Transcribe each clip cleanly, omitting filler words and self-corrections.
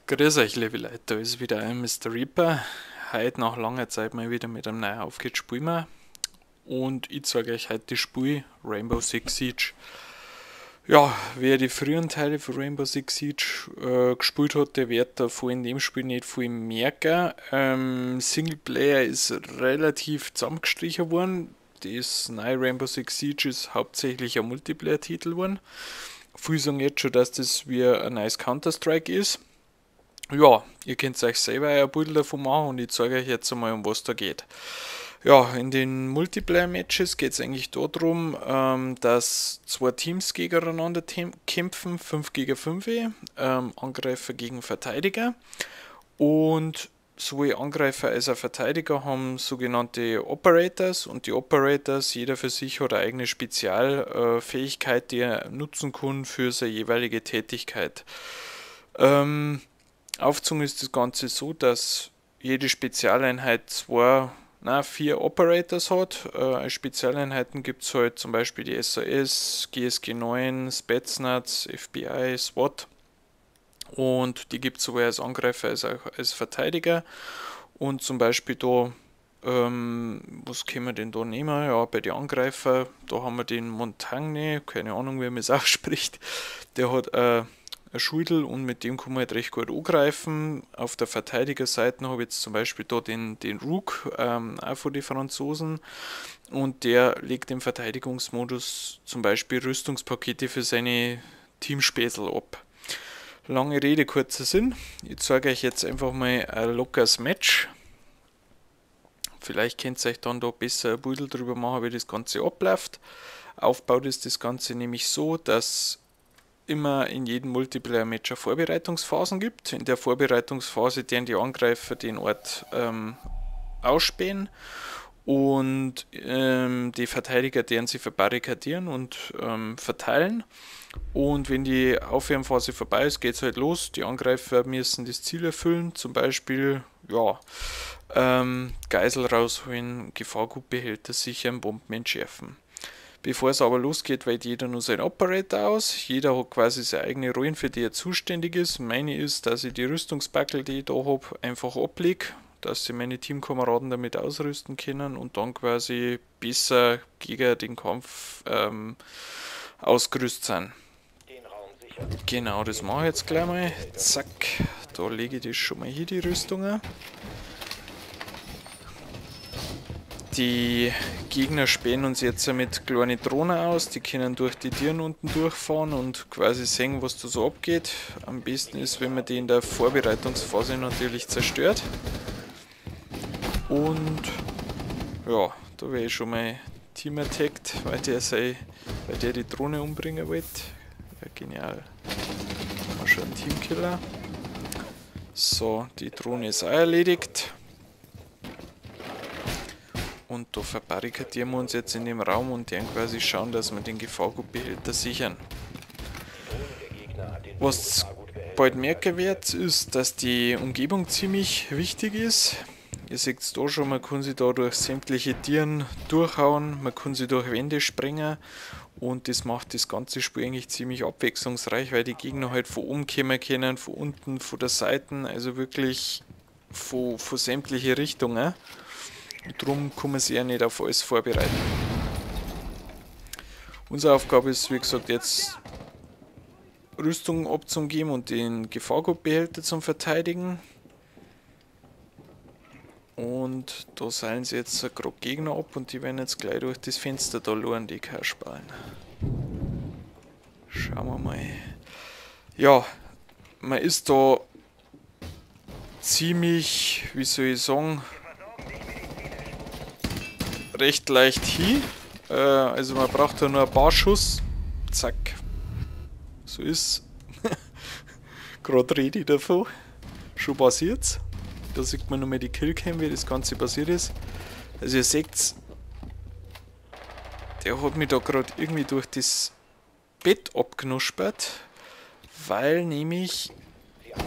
Grüß euch, liebe Leute, da ist wieder ein Mr. Reaper. Heute nach langer Zeit mal wieder mit einem neuen Auftritt spielen wir. Und ich zeige euch heute das Spiel Rainbow Six Siege. Ja, wer die früheren Teile von Rainbow Six Siege gespielt hat, der wird da in dem Spiel nicht viel merken. Singleplayer ist relativ zusammengestrichen worden. Das neue Rainbow Six Siege ist hauptsächlich ein Multiplayer-Titel geworden. Viele sagen jetzt schon, dass das wie ein neues Counter-Strike ist. Ja, ihr könnt euch selber ein Bild davon machen und ich zeige euch jetzt einmal, um was da geht. Ja, in den Multiplayer-Matches geht es eigentlich darum, dass zwei Teams gegeneinander kämpfen, 5 gegen 5, Angreifer gegen Verteidiger. Und sowohl Angreifer als auch Verteidiger haben sogenannte Operators und die Operators, jeder für sich hat eine eigene Spezialfähigkeit, die er nutzen kann für seine jeweilige Tätigkeit. Aufgezogen ist das Ganze so, dass jede Spezialeinheit 4 Operators hat. Als Spezialeinheiten gibt es halt zum Beispiel die SAS, GSG 9, Spetsnaz, FBI, SWAT. Und die gibt es sowohl als Angreifer als auch als Verteidiger. Und zum Beispiel da, was können wir denn da nehmen? Ja, bei den Angreifer, da haben wir den Montagne, keine Ahnung, wie man es ausspricht. Der hat ein Schuldel und mit dem kann man halt recht gut angreifen. Auf der Verteidigerseite habe ich jetzt zum Beispiel da den Rook, auch von den Franzosen, und der legt im Verteidigungsmodus zum Beispiel Rüstungspakete für seine Teamspäßel ab. Lange Rede, kurzer Sinn. Ich zeige euch jetzt einfach mal ein lockeres Match. Vielleicht könnt ihr euch dann da besser ein Bild drüber machen, wie das Ganze abläuft. Aufgebaut ist das Ganze nämlich so, dass immer in jedem Multiplayer-Match eine Vorbereitungsphasen gibt. In der Vorbereitungsphase werden die Angreifer den Ort ausspähen und die Verteidiger deren sie verbarrikadieren und verteilen. Und wenn die Aufwärmphase vorbei ist, geht es halt los. Die Angreifer müssen das Ziel erfüllen, zum Beispiel Geisel rausholen, Gefahrgutbehälter sichern, Bomben entschärfen. Bevor es aber losgeht, wählt jeder nur seinen Operator aus. Jeder hat quasi seine eigene Rollen, für die er zuständig ist. Meine ist, dass ich die Rüstungsbackel, die ich da habe, einfach ablege, dass sie meine Teamkameraden damit ausrüsten können und dann quasi besser gegen den Kampf ausgerüstet sind. Genau, das mache ich jetzt gleich mal. Zack, da lege ich das schon mal hier, die Rüstungen. Die Gegner spähen uns jetzt mit kleinen Drohnen aus, die können durch die Türen unten durchfahren und quasi sehen, was da so abgeht. Am besten ist, wenn man die in der Vorbereitungsphase natürlich zerstört. Und ja, da wäre ich schon mal Team attacked, weil der die Drohne umbringen wollte. Ja, genial. Mal schon ein Teamkiller. So, die Drohne ist auch erledigt. Und da verbarrikadieren wir uns jetzt in dem Raum und werden quasi schauen, dass wir den Gefahrgutbehälter sichern. Was bald merken wird, ist, dass die Umgebung ziemlich wichtig ist. Ihr seht es da schon, man kann sich da durch sämtliche Tieren durchhauen, man kann sie durch Wände sprengen und das macht das ganze Spiel eigentlich ziemlich abwechslungsreich, weil die Gegner halt von oben kommen können, von unten, von der Seite, also wirklich von sämtliche Richtungen. Und darum kann man sich ja nicht auf alles vorbereiten. Unsere Aufgabe ist, wie gesagt, jetzt Rüstung abzugeben und den Gefahrgutbehälter zum Verteidigen. Und da seilen sie jetzt gerade Gegner ab und die werden jetzt gleich durch das Fenster da luren, die Kasperlen. Schauen wir mal. Ja, man ist da ziemlich, wie soll ich sagen, recht leicht hin. Also man braucht da nur ein paar Schuss. Zack. So ist gerade rede ich davon. Schon passiert's. Da sieht man nochmal die Killcam, wie das Ganze passiert ist. Also ihr seht's, der hat mich da gerade irgendwie durch das Bett abknuspert, weil nämlich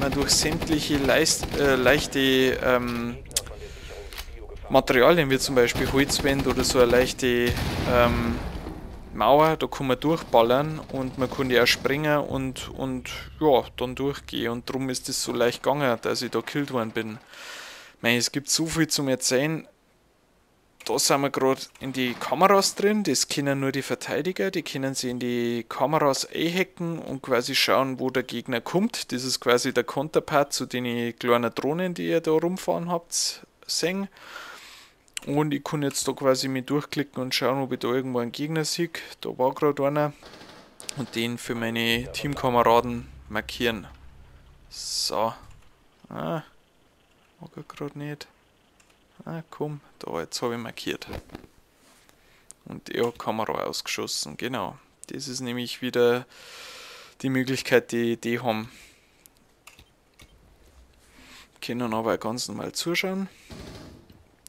man durch sämtliche leichte Materialien wie zum Beispiel Holzwände oder so eine leichte Mauer, da kann man durchballern und man kann ja auch springen und ja, dann durchgehen. Und darum ist es so leicht gegangen, dass ich da gekillt worden bin. Ich meine, es gibt so viel zum Erzählen. Da sind wir gerade in die Kameras drin, das können nur die Verteidiger, die können sich in die Kameras einhacken und quasi schauen, wo der Gegner kommt. Das ist quasi der Konterpart zu den kleinen Drohnen, die ihr da rumfahren habt, sehen. Und ich kann jetzt da quasi mich durchklicken und schauen, ob ich da irgendwo einen Gegner sehe. Da war gerade einer. Und den für meine Teamkameraden markieren. So. Ah, mag er gerade nicht. Ah, komm, da, jetzt habe ich markiert. Und er hat Kamera ausgeschossen, genau. Das ist nämlich wieder die Möglichkeit, die haben. Können aber auch ganz normal zuschauen.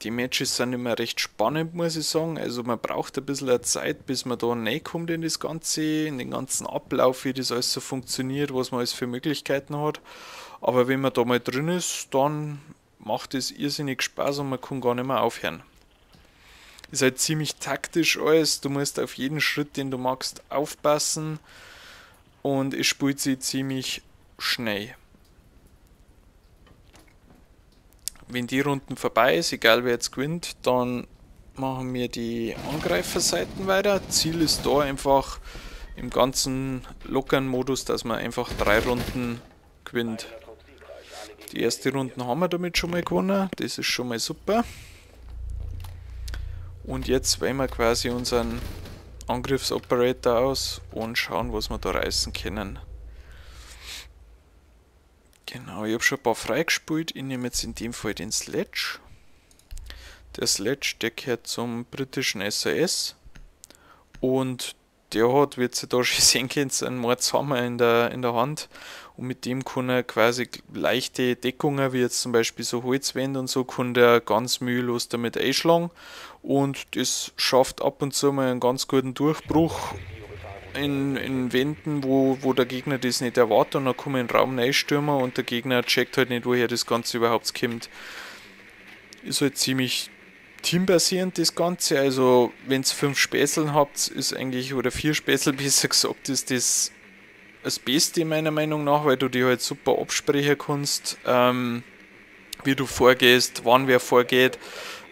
Die Matches sind immer recht spannend, muss ich sagen. Also man braucht ein bisschen Zeit, bis man da reinkommt in das Ganze, in den ganzen Ablauf, wie das alles so funktioniert, was man alles für Möglichkeiten hat. Aber wenn man da mal drin ist, dann macht es irrsinnig Spaß und man kann gar nicht mehr aufhören. Ist halt ziemlich taktisch alles, du musst auf jeden Schritt, den du machst, aufpassen und es spielt sich ziemlich schnell. Wenn die Runden vorbei ist, egal wer jetzt gewinnt, dann machen wir die Angreiferseiten weiter. Ziel ist da einfach im ganzen lockeren Modus, dass man einfach 3 Runden gewinnt. Die erste Runde haben wir damit schon mal gewonnen, das ist schon mal super. Und jetzt wählen wir quasi unseren Angriffsoperator aus und schauen, was wir da reißen können. Genau, ich habe schon ein paar freigespielt. Ich nehme jetzt in dem Fall den Sledge. Der Sledge, der gehört zum britischen SAS. Und der hat, wie ihr da schon sehen könnt, einen Mordshammer in der Hand. Und mit dem kann er quasi leichte Deckungen, wie jetzt zum Beispiel so Holzwände und so, kann der ganz mühelos damit einschlagen. Und das schafft ab und zu mal einen ganz guten Durchbruch in Wänden, wo der Gegner das nicht erwartet, und dann kann man in den Raum reinstürmen und der Gegner checkt halt nicht, woher das Ganze überhaupt kommt. Ist halt ziemlich teambasierend das Ganze, also wenn ihr 5 Späßeln habt, ist eigentlich, oder 4 Späßel besser gesagt, ist das Beste meiner Meinung nach, weil du die halt super absprechen kannst, wie du vorgehst, wann wer vorgeht,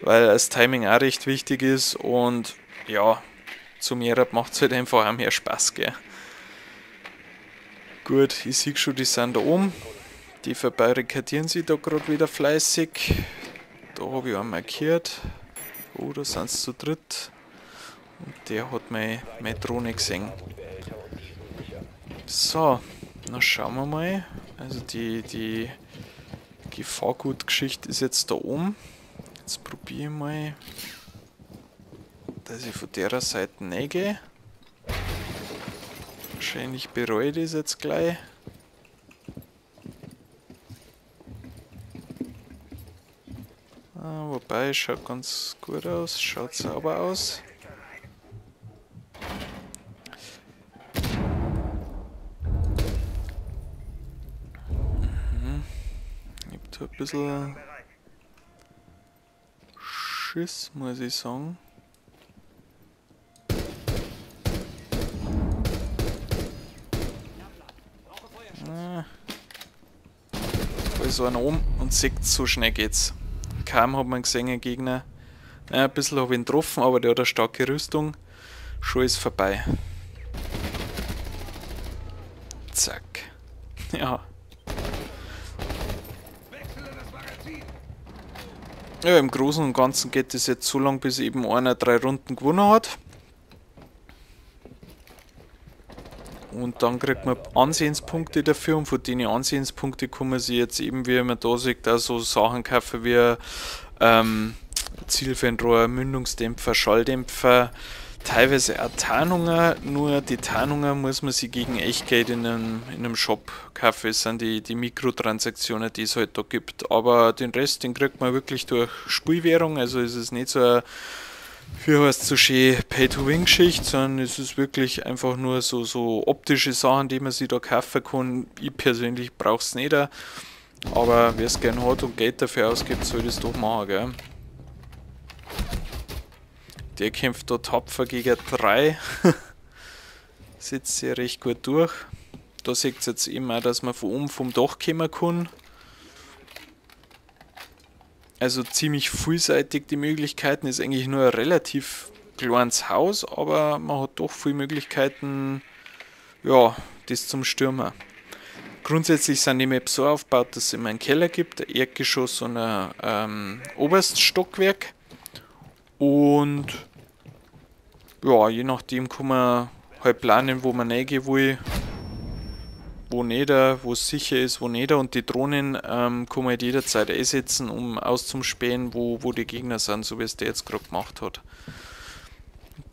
weil das Timing auch recht wichtig ist und ja, zu mehr macht es halt einfach auch mehr Spaß, gell. Gut, ich sehe schon, die sind da oben. Die verbarrikadieren sich da gerade wieder fleißig. Da habe ich einen markiert. Oh, da sind sie zu dritt. Und der hat meine Drohne gesehen. So, dann schauen wir mal. Also die Gefahrgutgeschichte ist jetzt da oben. Jetzt probiere ich mal, dass ich von der Seite reingehe. Wahrscheinlich bereue ich das jetzt gleich. Wobei, schaut ganz gut aus, schaut sauber aus. Ich habe da ein bisschen Schiss, muss ich sagen. Da ist einer oben und sieht, so schnell geht's. Kaum hat man gesehen, ein Gegner. Naja, ein bisschen habe ich ihn getroffen, aber der hat eine starke Rüstung. Schon ist vorbei. Zack. Ja. Ja, im Großen und Ganzen geht es jetzt so lang, bis eben einer 3 Runden gewonnen hat. Und dann kriegt man Ansehenspunkte dafür, und von denen Ansehenspunkte kann man sich jetzt eben, wie man da sieht, auch so Sachen kaufen wie Zielfernrohr, Mündungsdämpfer, Schalldämpfer, teilweise auch Tarnungen, nur die Tarnungen muss man sich gegen Echtgeld in einem Shop kaufen, das sind die Mikrotransaktionen, die es halt da gibt, aber den Rest, den kriegt man wirklich durch Spielwährung, also ist es nicht so ein für was so schön Pay-to-Win-Geschichte, sondern es ist wirklich einfach nur so optische Sachen, die man sich da kaufen kann. Ich persönlich brauche es nicht, aber wer es gerne hat und Geld dafür ausgibt, soll das doch machen, gell? Der kämpft da tapfer gegen 3. Setzt sich recht gut durch. Da seht ihr jetzt eben auch, dass man von oben vom Dach kommen kann. Also ziemlich vielseitig die Möglichkeiten. Ist eigentlich nur ein relativ kleines Haus, aber man hat doch viele Möglichkeiten, ja, das zum Stürmen. Grundsätzlich sind die Maps so aufgebaut, dass es immer einen Keller gibt, ein Erdgeschoss und ein oberstes Stockwerk. Und ja, je nachdem kann man halt planen, wo man reingehen will, wo nicht, wo es sicher ist, wo nicht. Und die Drohnen kann man halt jederzeit einsetzen, um auszuspähen, wo die Gegner sind, so wie es der jetzt gerade gemacht hat.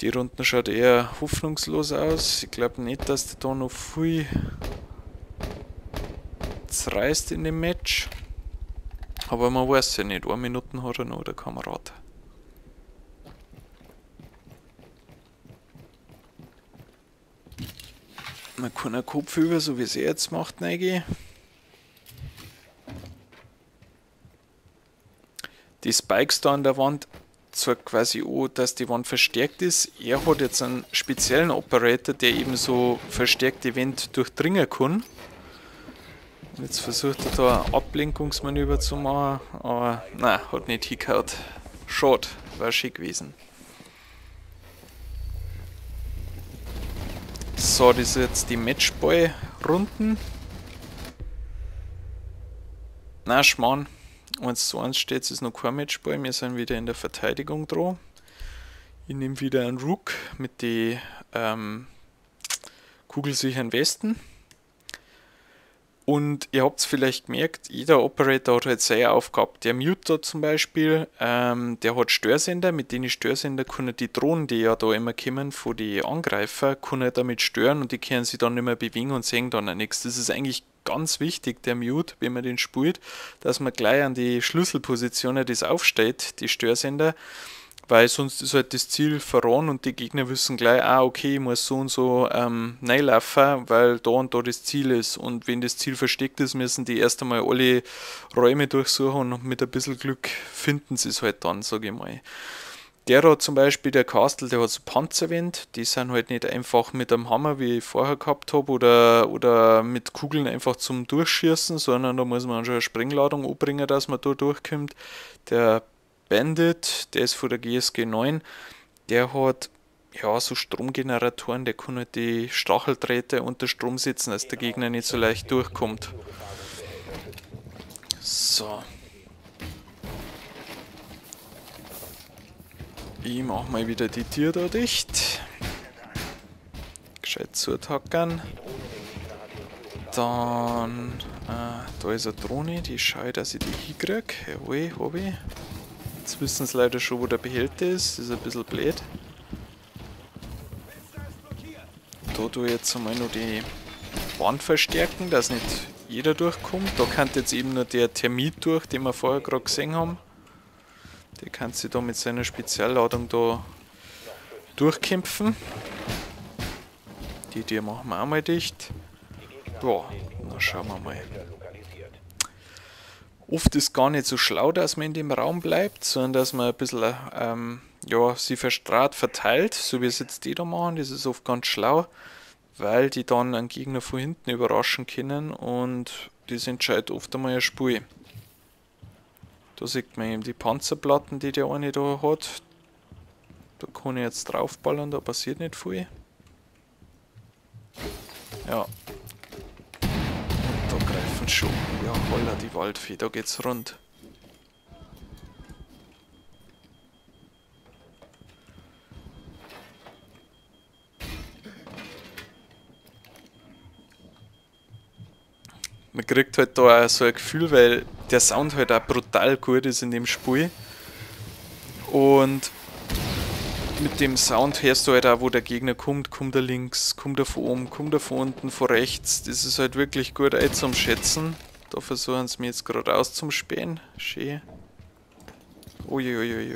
Die Runden schaut eher hoffnungslos aus. Ich glaube nicht, dass der da noch viel reißt in dem Match. Aber man weiß ja nicht. 1 Minute hat er noch, der Kamerad. Man kann einen Kopf über, so wie es er jetzt macht, reingehen. Die Spikes da an der Wand zeigt quasi an, dass die Wand verstärkt ist. Er hat jetzt einen speziellen Operator, der eben so verstärkte Wände durchdringen kann. Jetzt versucht er da ein Ablenkungsmanöver zu machen, aber nein, hat nicht hingehauen. Schade, war schön gewesen. So, das ist jetzt die Matchball-Runden. Na, Schmarrn. 1:1 steht, es ist noch kein Matchball. Wir sind wieder in der Verteidigung dran. Ich nehme wieder einen Rook mit den kugelsicheren Westen. Und ihr habt es vielleicht gemerkt, jeder Operator hat halt seine Aufgabe. Der Mute zum Beispiel, der hat Störsender, mit denen Störsender können die Drohnen, die ja da immer kommen von den Angreifern, können damit stören und die können sich dann nicht mehr bewegen und sehen dann auch nichts. Das ist eigentlich ganz wichtig, der Mute, wenn man den spielt, dass man gleich an die Schlüsselpositionen das aufstellt, die Störsender, weil sonst ist halt das Ziel verloren und die Gegner wissen gleich, okay, ich muss so und so reinlaufen, weil da und da das Ziel ist. Und wenn das Ziel versteckt ist, müssen die erst einmal alle Räume durchsuchen und mit ein bisschen Glück finden sie es halt dann, sage ich mal. Der hat zum Beispiel, der Castle, der hat so Panzerwände, die sind halt nicht einfach mit einem Hammer, wie ich vorher gehabt habe, oder mit Kugeln einfach zum Durchschießen, sondern da muss man schon eine Sprengladung anbringen, dass man da durchkommt. Der Bandit, der ist von der GSG 9, der hat ja so Stromgeneratoren, der kann halt die Stacheldrähte unter Strom setzen, dass der Gegner nicht so leicht durchkommt. So. Ich mache mal wieder die Tür da dicht. Gescheit zutackern. Dann, da ist eine Drohne, die schaue ich, dass ich die hinkriege. Jawohl, habe ich. Jetzt wissen sie leider schon, wo der Behälter ist. Das ist ein bisschen blöd. Da tue ich jetzt einmal noch die Wand verstärken, dass nicht jeder durchkommt. Da kann jetzt eben nur der Termit durch, den wir vorher gerade gesehen haben. Der kann sich da mit seiner Spezialladung da durchkämpfen. Die Tür machen wir auch mal dicht. Ja, dann schauen wir mal. Oft ist gar nicht so schlau, dass man in dem Raum bleibt, sondern dass man ein bisschen ja, sie verstrahlt verteilt, so wie es jetzt die da machen. Das ist oft ganz schlau, weil die dann einen Gegner von hinten überraschen können und das entscheidet oft einmal ein Spiel. Da sieht man eben die Panzerplatten, die der eine da hat. Da kann ich jetzt draufballern, da passiert nicht viel. Ja. Da greifen schon. Ja, holla die Waldfee, da geht's rund. Man kriegt halt da auch so ein Gefühl, weil der Sound halt auch brutal gut ist in dem Spiel. Und mit dem Sound hörst du halt auch, wo der Gegner kommt. Kommt er links, kommt er von oben, kommt er von unten, von rechts. Das ist halt wirklich gut einzuschätzen. Da versuchen sie mir jetzt gerade auszuspähen. Schön. Uiuiuiui.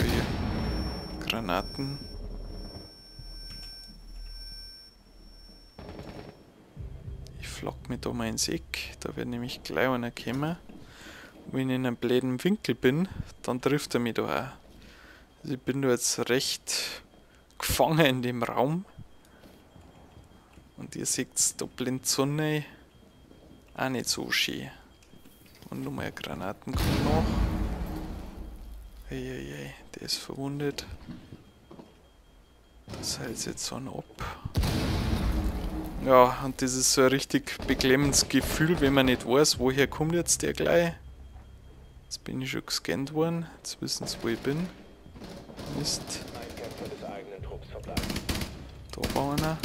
Granaten. Ich flock mich da mal ins Eck. Da wird nämlich gleich einer kommen. Wenn ich in einem blöden Winkel bin, dann trifft er mich da auch. Also ich bin da jetzt recht gefangen in dem Raum. Und ihr seht da blind Sonne. Auch nicht so schön. Und nochmal Granaten kommen noch. Eieiei, der ist verwundet. Das heilt jetzt so ab. Ja, und das ist so ein richtig beklemmendes Gefühl, wenn man nicht weiß, woher kommt jetzt der gleich. Jetzt bin ich schon gescannt worden. Jetzt wissen sie, wo ich bin. Mist. Da war einer.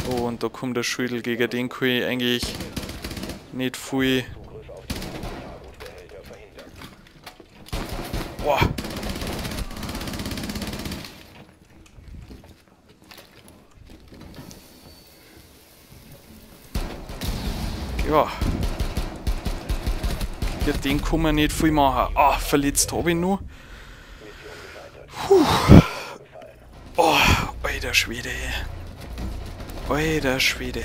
Oh, und da kommt der Schädel, gegen den kann ich eigentlich nicht viel. Boah. Ja. Ja, den kann man nicht viel machen. Ah, verletzt habe ich noch. Puh. Oh, alter Schwede. Alter Schwede.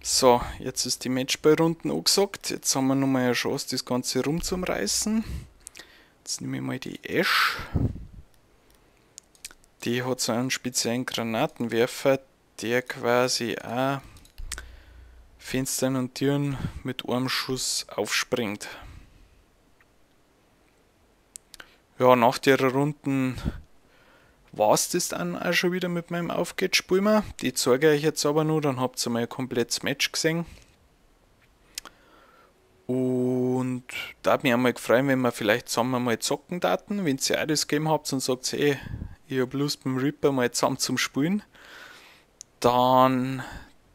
So, jetzt ist die Matchball-Runden angesagt. Jetzt haben wir nochmal eine Chance, das Ganze rumzureißen. Jetzt nehme ich mal die Ash. Die hat so einen speziellen Granatenwerfer, der quasi auch Fenstern und Türen mit einem Schuss aufspringt. Ja, nach der Runden war es das dann auch schon wieder mit meinem Aufgeht-Spiel. Die zeige ich euch jetzt aber nur, dann habt ihr mal ein komplettes Match gesehen. Und da hat mich einmal gefreut, wenn wir vielleicht zusammen mal zocken daten, wenn ihr auch das Game habt und sagt, hey, ich habe Lust mit dem Reaper mal zusammen zum Spielen, dann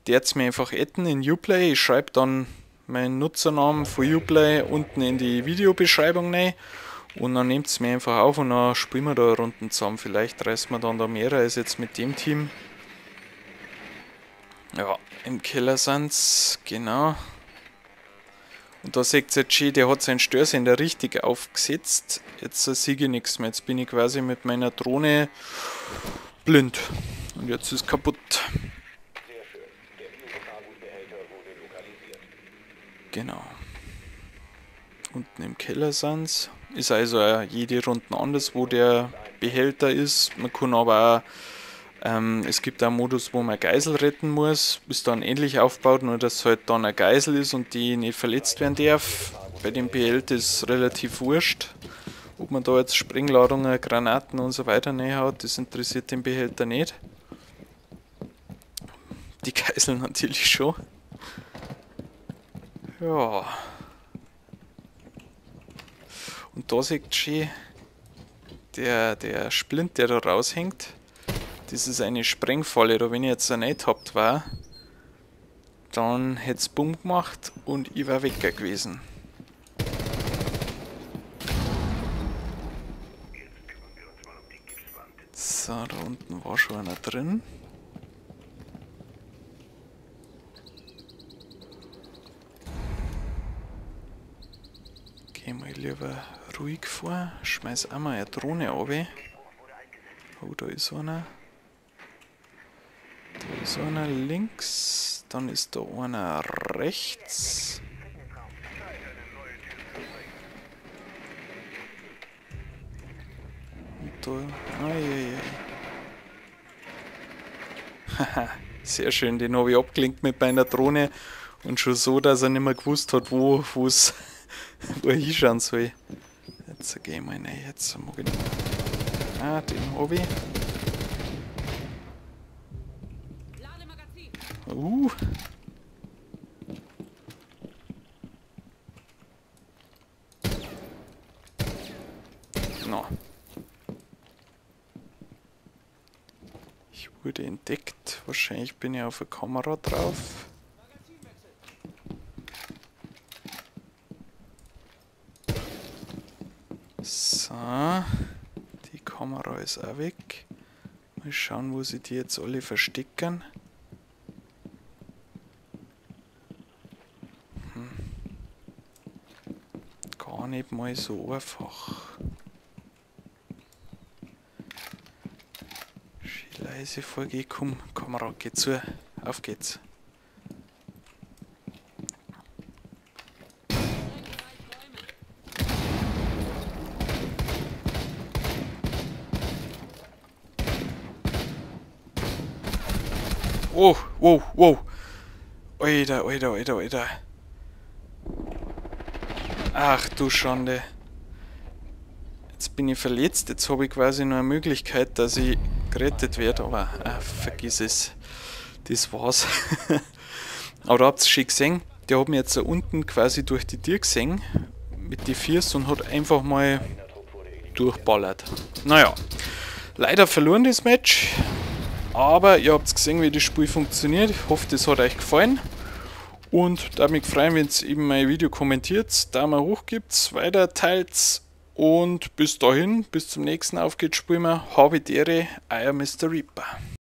dürft ihr mir einfach adden in Uplay. Ich schreibe dann meinen Nutzernamen von Uplay unten in die Videobeschreibung rein. Und dann nehmt es mir einfach auf und dann spielen wir da Runden zusammen. Vielleicht reißen wir dann da mehr als jetzt mit dem Team. Ja, im Keller sind's, genau. Und da seht ihr jetzt schön, der hat seinen Störsender richtig aufgesetzt. Jetzt sehe ich nichts mehr. Jetzt bin ich quasi mit meiner Drohne blind. Und jetzt ist kaputt. Genau. Unten im Keller sind's. Ist also jede Runde anders, wo der Behälter ist. Man kann aber auch, es gibt auch einen Modus, wo man Geisel retten muss. Ist dann ähnlich aufgebaut, nur dass halt dann ein Geisel ist und die nicht verletzt werden darf. Bei dem Behälter ist relativ wurscht, ob man da jetzt Sprengladungen, Granaten und so weiter reinhaut. Das interessiert den Behälter nicht. Die Geiseln natürlich schon. Ja. Und da seht ihr schön, der Splint, der da raushängt, das ist eine Sprengfalle. Da wenn ich jetzt nicht habt war, dann hätte es Bumm gemacht und ich war weg gewesen. So, da unten war schon einer drin. Gehen wir lieber ruhig vor. Schmeiß einmal eine Drohne runter. Oh, da ist einer. Da ist einer links. Dann ist da einer rechts. Und da. Eieiei. Haha, sehr schön. Den habe ich abgelenkt mit meiner Drohne. Und schon so, dass er nicht mehr gewusst hat, wo er hinschauen soll. Jetzt gehen wir rein. Jetzt mag ich nicht mehr. Ah, den habe ich. No. Ich wurde entdeckt. Wahrscheinlich bin ich auf der Kamera drauf. So. Die Kamera ist auch weg. Mal schauen, wo sie die jetzt alle verstecken. Gar nicht mal so einfach. Schön leise vorgehen. Komm, Kamera, geh zu. Auf geht's. Oh, wow, wow. Alter, Alter, Alter, Alter. Ach du Schande. Jetzt bin ich verletzt. Jetzt habe ich quasi noch eine Möglichkeit, dass ich gerettet werde. Aber vergiss es. Das war's. Aber da habt ihr schon gesehen. Der hat mich jetzt da unten quasi durch die Tür gesehen. Mit den Viers und hat einfach mal durchballert. Naja. Leider verloren das Match. Aber ihr habt gesehen, wie das Spiel funktioniert. Ich hoffe, das hat euch gefallen. Und da mich freuen, wenn ihr eben mein Video kommentiert, Daumen hoch gibt, weiter teilt. Und bis dahin, bis zum nächsten Auf geht's Spiel. Habe die Ehre, euer Mr. Reaper.